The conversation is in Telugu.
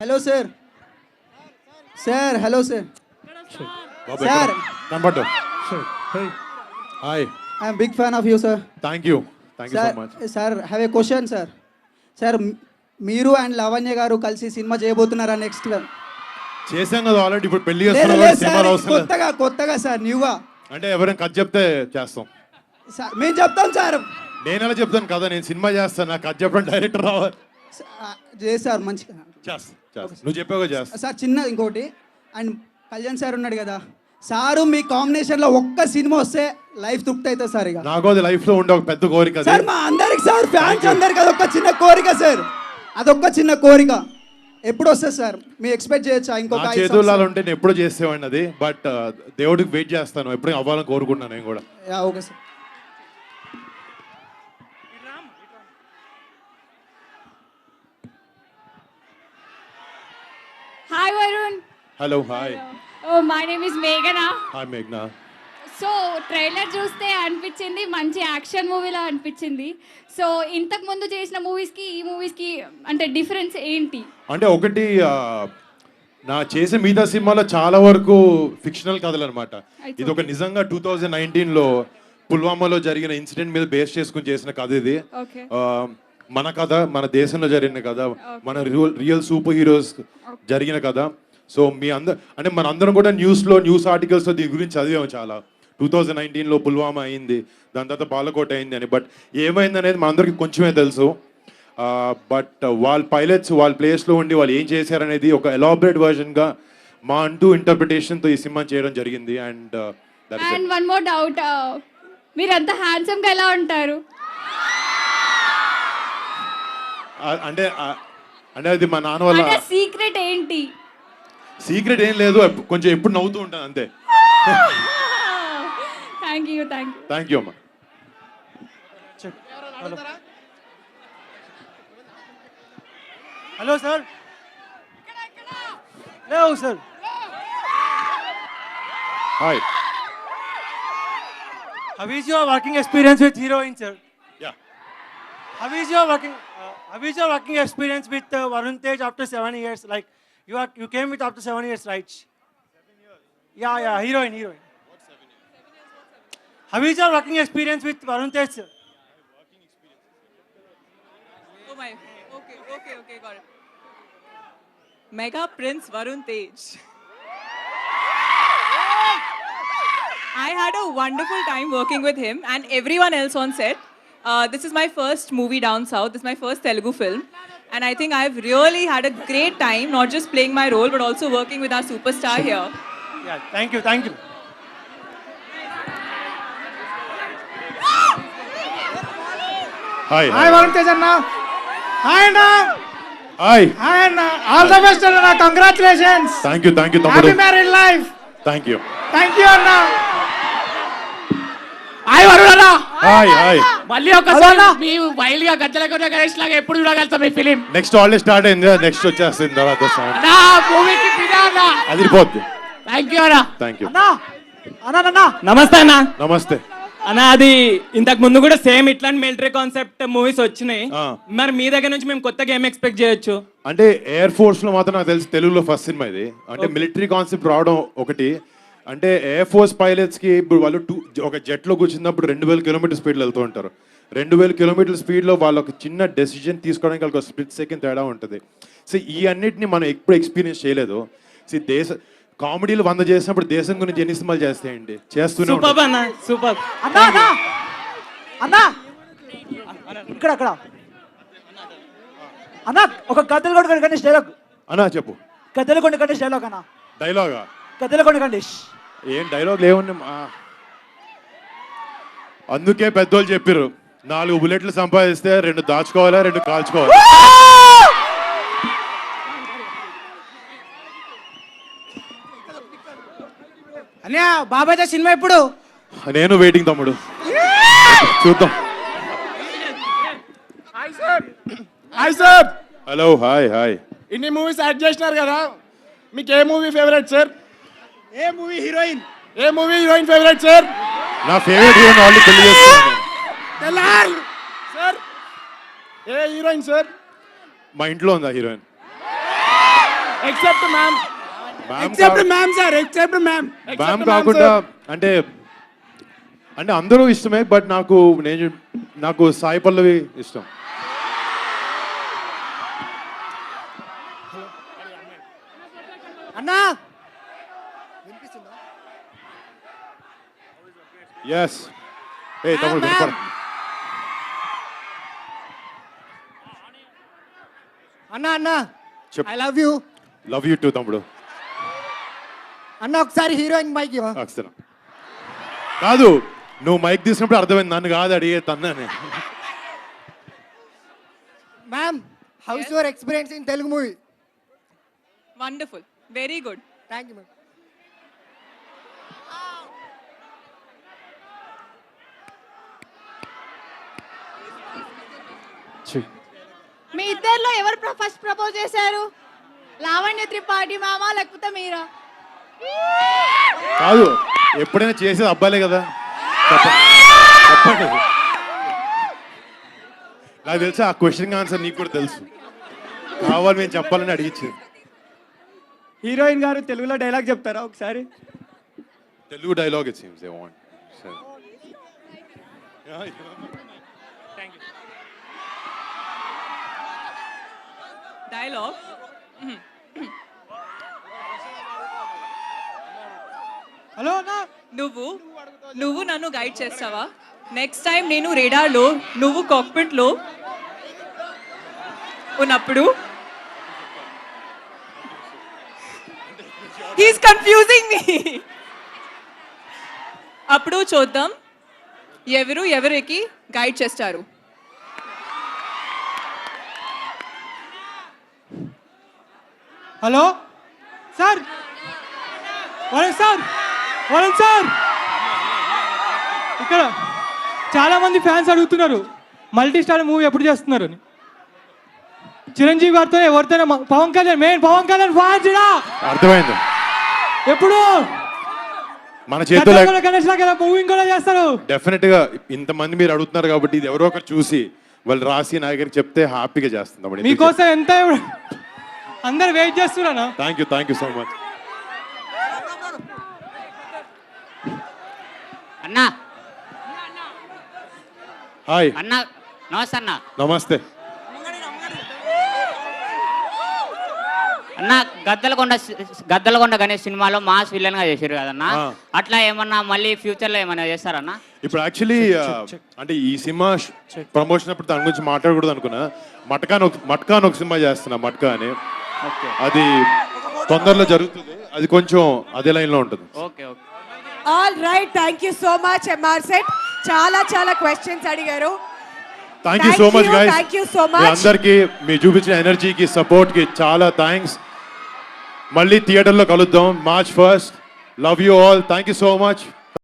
Hello, sir. Sir, hello, sir. Sir, Kambatu. Sir, hey. Hi. I am big fan of you, sir. Thank you. Thank you so much. Sir, have a question, sir. Sir, మీరు అండ్ లావణ్య గారు కలిసి సినిమా చేయబోతున్నారా నెక్స్ట్? చేసాం కదా ఆల్రెడీ. ఇప్పుడు పెళ్లి లేదు చేస్తున్నాం లేదు సినిమాలు సార్, అవసరం లేదు. కొత్తగా సార్, న్యూగా. అంటే ఎవరైనా కథ చెప్తే చేస్తాం. సార్ మేము చెప్తాం సార్. నేను ఎలా చెప్తాను కదా, నేను సినిమా చేస్తాను, నాకు కథ చెప్పడం డైరెక్టర్ రావాలి. సార్ మంచిగా చేస్తా. నువ్వు చెప్పావు చేస్తా. సార్ చిన్న ఇంకోటి, అండ్ కళ్యాణ్ సార్ ఉన్నాడు కదా సారు, మీ కాంబినేషన్ లో ఒక్క సినిమా వస్తే లైఫ్ తృప్తి అవుతుంది సార్. ఇక నాకు అది లైఫ్ లో ఉండే ఒక పెద్ద కోరిక అది. సార్ మా అందరికి సార్, ఫ్యాన్స్ అందరికి అదొక చిన్న కోరిక సార్, అదొక్క చిన్న కోరిక. ఎప్పుడు వస్తుంది సార్? మీరు ఎక్స్పెక్ట్ చేయొచ్చా? ఇంకొక నా చేతుల్లో ఉంటే నేను ఎప్పుడు చేసేవాడిని అది, బట్ దేవుడికి వెయిట్ చేస్తాను, ఎప్పుడు అవ్వాలని కోరుకుంటున్నాను నేను కూడా. Okay sir. Hi Varun. Hello hi. Oh, my name is Meghana. Hi మేఘ్నా. సో ట్రైలర్ చూస్తే అనిపించింది మంచి యాక్షన్ మూవీలా అనిపించింది. సో ఇంతకు ముందు చేసిన మూవీస్కి ఈ మూవీస్కి అంటే డిఫరెన్స్ ఏంటి? అంటే ఒకటి నా చేసే మిగతా సినిమాలో చాలా వరకు ఫిక్షనల్ కథలు అనమాట. ఇది ఒక నిజంగా 2019లో పుల్వామాలో జరిగిన ఇన్సిడెంట్ మీద బేస్ చేసుకుని చేసిన కథ ఇది. ఓకే. మన కథ, మన దేశంలో జరిగిన కథ, మన రియల్ సూపర్ హీరోస్ జరిగిన కథ. సో మీ అంటే మన అందరం కూడా న్యూస్ ఆర్టికల్స్లో దీని గురించి చదివాము చాలా. 2019లో పుల్వామా అయింది, దాని తర్వాత బాలకోట అయింది అని. బట్ ఏమైంది అనేది మనందరికీ కొంచెమే తెలుసు. బట్ వాళ్ళ పైలట్స్ వాళ్ళ ప్లేస్లో ఉండి వాళ్ళు ఏం చేశారనేది ఒక ఎలాబరేట్ వర్జన్గా మా అంటూ ఇంటర్ప్రిటేషన్తో ఈ సినిమా చేయడం జరిగింది. అండ్ వన్ మోర్ డౌట్, మీరు అంత హ్యాండ్సమ్గా ఎలా ఉంటారు? అంటే అంటే అది మా నాన్న వల్ల. సీక్రెట్ ఏంటి? సీక్రెట్ ఏం లేదు, కొంచెం ఎప్పుడు నవ్వుతూ ఉంటాను అంతే. థ్యాంక్ యూ అమ్మా. Hello, sir. Hello, sir. Hi. How is your working experience with heroine, sir? Yeah. How is your working experience with Varun Tej after 7 years? Like you came with after 7 years, right? 7 years. Yeah, heroine. What 7 years? How is your working experience with Varun Tej, sir? Oh my. Okay, got it. Mega Prince Varun Tej. I had a wonderful time working with him and everyone else on set. This is my first movie down south. This is my first Telugu film. And I think I've really had a great time, not just playing my role, but also working with our superstar here. Yeah, thank you. Hi. Hi Varun Tej Anna. Hi Anna. Hi. Hi Anna. All the best Anna. Congratulations. Thank you Happy తమ్ముడు. married life. Thank you. Thank you Anna. Hi Varun Anna. Hi. మళ్ళీ ఒకసారి మీ వైల్డ్ గా గజ్జల కొట్టే గణేష్ లాగా ఎప్పుడు చూడగలుగుతాం ఈ ఫిలిం. నెక్స్ట్ ఆల్రెడీ స్టార్ట్ అయింది, నెక్స్ట్ వచ్చేస్తుంది తర్వాత సాంగ్. నా మూవీకి ఫిదా అదిరిపోద్ది. థాంక్యూ అన్న. Thank you. Anna. నమస్తే అన్న. నమస్తే అన్న, అది ఇంతకు ముందు కూడా సేమ్ ఇట్లాంటి మిలిటరీ కాన్సెప్ట్ మూవీస్ వచ్చినాయి. మరి మీ దగ్గర నుంచి మేము కొత్తగా ఏం ఎక్స్పెక్ట్ చేయొచ్చు? అంటే ఎయిర్ ఫోర్స్ లో మాత్రం నాకు తెలిసి తెలుగులో ఫస్ట్ సినిమా ఇది. అంటే మిలిటరీ కాన్సెప్ట్ రావడం ఒకటి. అంటే ఎయిర్ ఫోర్స్ పైలట్స్ కి ఇప్పుడు వాళ్ళు ఒక జెట్ లో కూర్చున్నప్పుడు 2000 కిలోమీటర్ స్పీడ్లో వెళ్తూ ఉంటారు. 2000 కిలోమీటర్ స్పీడ్లో వాళ్ళు ఒక చిన్న డెసిజన్ తీసుకోవడానికి వాళ్ళకి ఒక స్ప్లిట్ సెకండ్ తేడా ఉంటుంది. సో ఈ అన్నిటిని మనం ఎప్పుడు ఎక్స్పీరియన్స్ చేయలేదు. సో కామెడీలు 100 చేసినప్పుడు దేశం గురించి ఎన్ని సినిమాలు చేస్తాయండి, చేస్తూనే సూపర్ అన్న, సూపర్. అన్నా ఇక్కడ అన్నా ఒక గద్దెలకొండ గణేష్ డైలాగ్ అన్నా చెప్పు. గద్దెలకొండ గణేష్ డైలాగ్ అన్నా. డైలాగా? గద్దెలకొండ గణేష్ ఏం డైలాగ్ లేవున్నా. అందుకే పెద్దోళ్ళు చెప్పారు, 4 బుల్లెట్లు సంపాదిస్తే 2 దాచుకోవాలా, 2 కాల్చుకోవాలి. అన్నయ్య బాబాయ్తో సినిమా ఎప్పుడు? నేను వెయిటింగ్ తమ్ముడు, చూద్దాం. Hi sir. హలో. హాయ్. ఇన్ని మూవీస్ యాడ్ చేసినారు కదా, మీకు ఏ మూవీ ఫేవరెట్ సార్? ఏ మూవీ హీరోయిన్ ఫేవరెట్ సార్? నా ఫేవరెట్ హీరోయిన్ ఆల్రెడీ పెళ్లి చేస్తున్నాను సార్. ఏ హీరోయిన్ సార్? మా ఇంట్లో ఉందా heroine? Except ma'am ma'am except ma'am sir except ma'am ma'am కాకుండా అంటే అంటే అందరూ ఇష్టమే బట్ నాకు సాయి పల్లవి ఇష్టం. అన్నా ఎస్ ఏ తమ్ముడు వినపడుతుంది. అన్నా చెప్పు. I love you love you two తమ్ముడు. అన్న ఒకసారి హీరోయిన్ మైక్ అక్షరం కాదు, నువ్వు మైక్ తీసినప్పుడు అర్థమైంది నన్ను కాదు అడిగే తన్నానే. Ma'am how's your experience in Telugu movie? Wonderful. Very good. Thank you ma'am. మీ ఇద్దరిలో ఎవరు ఫస్ట్ ప్రపోజ్ చేశారు? లావణ్య త్రిపాఠి మామ లేకపోతే మీరా? కాదు, ఎప్పుడైనా చేసేది అబ్బాయిలే కదా. చెప్పండి. నాకు తెలుసు ఆ క్వశ్చన్ ఆన్సర్ నీకు కూడా తెలుసు. కావాలి మేము చెప్పాలని అడిగించింది. హీరోయిన్ గారు తెలుగులో డైలాగ్ చెప్తారా ఒకసారి? Telugu dialogue it seems they want. Dialogue. Hello అన్నా నువ్వు నన్ను గైడ్ చేస్తావా? నెక్స్ట్ టైం నేను రేడార్లో నువ్వు కాక్పిట్లో ఉన్నప్పుడు హీస్ కన్ఫ్యూజింగ్ మీ. అప్పుడు చూద్దాం ఎవరికి గైడ్ చేస్తారు. Hello sir, Varun sir, Varun sir, ఇక్కడ చాలా మంది ఫ్యాన్స్ అడుగుతున్నారు మల్టీ స్టార్ మూవీ ఎప్పుడు చేస్తున్నారు అని. చిరంజీవి గారితో ఎవరితోనే పవన్ కళ్యాణ్ పవన్ కళ్యాణ్ ఫ్యాన్స్ అర్థమైంది. ఎప్పుడు మన చేతిలో గణేష్ లాగా మూవీ కూడా చేస్తారు. డెఫినెట్ గా ఇంతమంది మీరు అడుగుతున్నారు కాబట్టి ఇది ఎవరో ఒకరు చూసి వాళ్ళు రాసి నా దగ్గర చెప్తే హ్యాపీగా చేస్తుంది. మీకోసం ఎంత అందరు వెయిట్ చేస్తున్నారా? Thank you so much. అన్నా హాయ్ అన్నా, నమస్తే అన్న. నమస్తే. అన్న గద్దలకొండ గణేష్ సినిమాలో మాస్ విలన్ గా చేశారు కదన్నా, అట్లా ఏమన్నా మళ్ళీ ఫ్యూచర్ లో ఏమన్నా చేస్తారన్నా? ఇప్పుడు యాక్చువల్లీ అంటే ఈ సినిమా ప్రమోషన్ అప్పుడు దాని గురించి మాట్లాడకూడదు అనుకున్నా. మట్కా అని ఒక సినిమా చేస్తున్నా, మట్కా అని. అది తొందరలో జరుగుతుంది. అది కొంచెం అదే లైన్ లో ఉంటుంది. Okay okay. All right, thank you so much MR set. చాలా క్వశ్చన్స్ అడిగారు. Thank you so much guys. Thank you so much. అందరికి మీ చూపించిన ఎనర్జీకి సపోర్ట్ కి చాలా థ్యాంక్స్. మళ్ళీ థియేటర్లో కలుద్దాం March 1st. Love you all. Thank you so much.